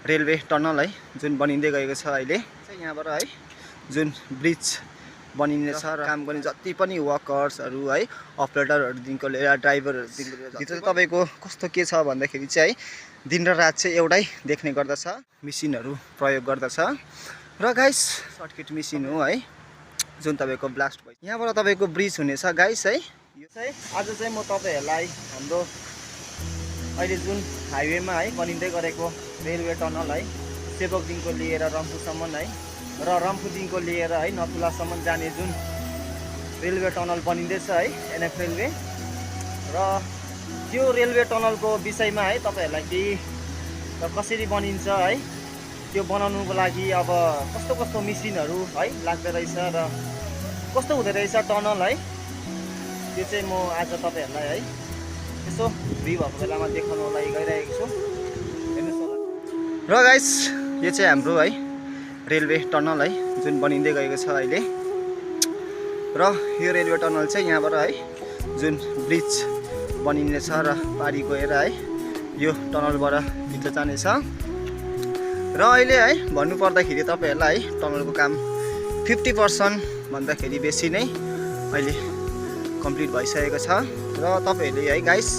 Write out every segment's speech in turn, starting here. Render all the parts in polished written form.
Railway tunnel है जुन बनिँदै गएको छ अहिले चाहिँ यहाँबाट है जुन ब्रिज बनिनेछ र काम गर्ने जति पनि वर्कर्सहरू है अपरेटरहरूदेखिको लिएर ड्राइभरहरूदेखिको लिएर भित्र तपाईँको कस्तो के छ भन्दाखेरि चाहिँ है दिन र रात चाहिँ एउटै देख्ने गर्दछ मेसिनहरू प्रयोग गर्दछ र गाइस सर्किट मेसिन हो है जुन तपाईँको ब्लास्ट भयो यहाँबाट तपाईँको ब्रिज हुनेछ गाइस है यो चाहिँ आज चाहिँ म तपाईँहरूलाई हाम्रो अहिले जुन हाइवेमा है बनिँदै गरेको रेलवे टनल है सेवकदेखिको लिएर रम्फूसम्म है र रम्फूदेखिको लिएर है नथुलासम्म जाने जुन रेलवे टनल बनिँदैछ है NF रेलवे र त्यो रेलवे टनलको विषयमा है तपाईँहरूलाई केही कसरी बनिन्छ है त्यो बनाउनुको लागि अब कस्तो कस्तो मेसिनहरू है लाग्दो रहेछ र कस्तो हुँदो रहेछ टनल है त्यो चाहिँ म आज तपाईँहरूलाई है यसो फ्री भएको बेलामा देखाउनको लागि गइरहेको छु हेर्नुहोस् होला र गाइस यो चाहिँ हाम्रो है रेलवे टनल है जुन बनिँदै गएको छ अहिले र यो रेलवे टनल चाहिँ यहाँबाट है जुन ब्रिज बनिनेछ र पारी गएर है यो टनलबाट भित्र जानेछ र अहिले है भन्नुपर्दाखेरि तपाईँहरूलाई है टनलको काम 50% भन्दाखेरि बेसी नै अहिले कम्प्लिट भइसकेको छ र तपाईँहरूले है गाइस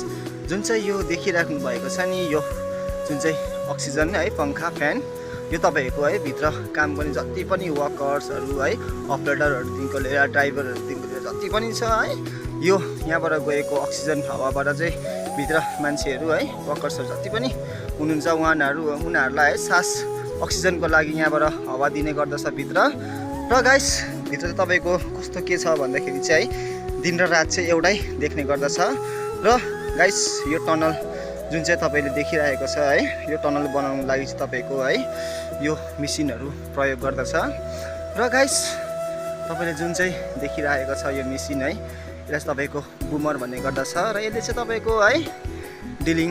जुन चाहिँ यो देखिराख्नु भएको छ नि यो जुन चाहिँ अक्सिजन है पङ्खा फ्यान यो तपाईँको है भित्र काम गर्ने जति पनि वर्कर्सहरू है अपरेटरहरूदेखिको लिएर ड्राइभरहरूदेखिको लिएर जति पनि छ है यो यहाँबाट गएको अक्सिजन हावाबाट चाहिँ भित्र मान्छेहरू है वर्कर्सहरू जति पनि हुनुहुन्छ उनीहरूलाई है सास अक्सिजनको लागि यहाँबाट हावा दिने गर्दछ भित्र र गाइस भित्र चाहिँ तपाईँको कस्तो के छ भन्दाखेरि चाहिँ है दिन र रात चाहिँ एउटै देख्ने गर्दछ र गाइस यो टनल जुन चाहिँ तपाईँले देखिरहेको छ है यो टनल बनाउनुको लागि चाहिँ तपाईँको है यो मेसिनहरू प्रयोग गर्दछ र गाइस तपाईँले जुन चाहिँ देखिरहेको छ यो मेसिन है यसलाई चाहिँ तपाईँको बुमर भन्ने गर्दछ र यसले चाहिँ तपाईँको है डिलिङ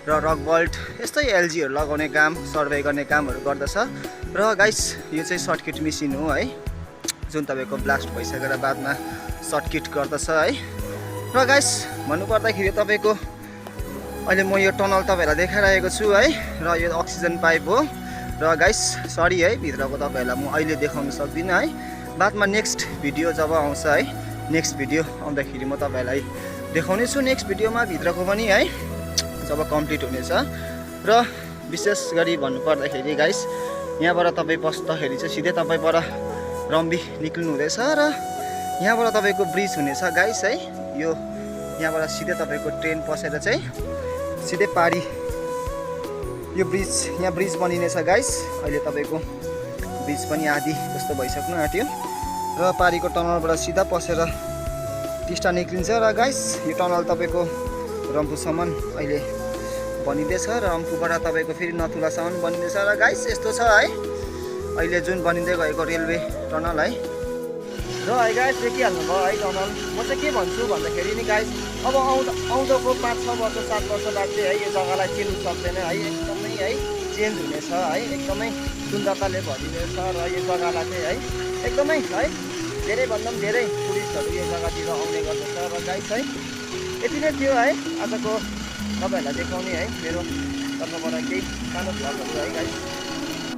र रक बल्ट यस्तै एलजीहरू लगाउने काम सर्वे गर्ने कामहरू गर्दछ र गाइस यो चाहिँ सर्किट मेसिन हो है जुन तपाईँको ब्लास्ट भइसकेर बादमा सर्किट गर्दछ है र गाइस भन्नुपर्दाखेरि तपाईँको अहिले म यो टनल तपाईँहरूलाई देखाइरहेको छु है र यो अक्सिजन पाइप हो र गाइस सरी है भित्रको तपाईँहरूलाई म अहिले देखाउन सक्दिनँ है बादमा नेक्स्ट भिडियो जब आउँछ है नेक्स्ट भिडियो आउँदाखेरि म तपाईँहरूलाई देखाउने छु नेक्स्ट भिडियोमा भित्रको पनि है जब कम्प्लिट हुनेछ र विशेष गरी भन्नुपर्दाखेरि गाइस यहाँबाट तपाईँ पस्दाखेरि चाहिँ सिधै तपाईँबाट रम्बी निक्लिनु हुँदैछ र यहाँबाट तपाईँको ब्रिज हुनेछ गाइस है यो यहाँबाट सिधै तपाईँको ट्रेन पसेर चाहिँ सिधै पारी यो ब्रिज यहाँ ब्रिज बनिनेछ गाइस अहिले तपाईँको ब्रिज पनि आधी जस्तो भइसक्नु आँट्यो र पारीको टनलबाट सिधा पसेर टिस्टा निक्लिन्छ र गाइस यो टनल तपाईँको रम्फूसम्म अहिले बनिँदैछ र रम्फूबाट तपाईँको फेरि नथुलासम्म बनिँदैछ र गाइस यस्तो छ है अहिले जुन बनिँदै गएको रेलवे टनल है र है गाइस देखिहाल्नु भयो है टनल म चाहिँ के भन्छु भन्दाखेरि नि गाइस अब आउँदोको 5-6 वर्ष 7 वर्ष बाद चाहिँ है यो जग्गालाई चिन्नु सक्दैन है एकदमै है चेन्ज हुनेछ है एकदमै सुन्दरताले भरिनेछ र यो जग्गालाई चाहिँ है एकदमै है धेरैभन्दा पनि धेरै टुरिस्टहरू यो जग्गातिर आउने गर्दछ र गाइस है यति नै थियो है आजको तपाईँहरूलाई देखाउने है मेरो तर्फबाट केही सानो भ्लगहरू है गाइस।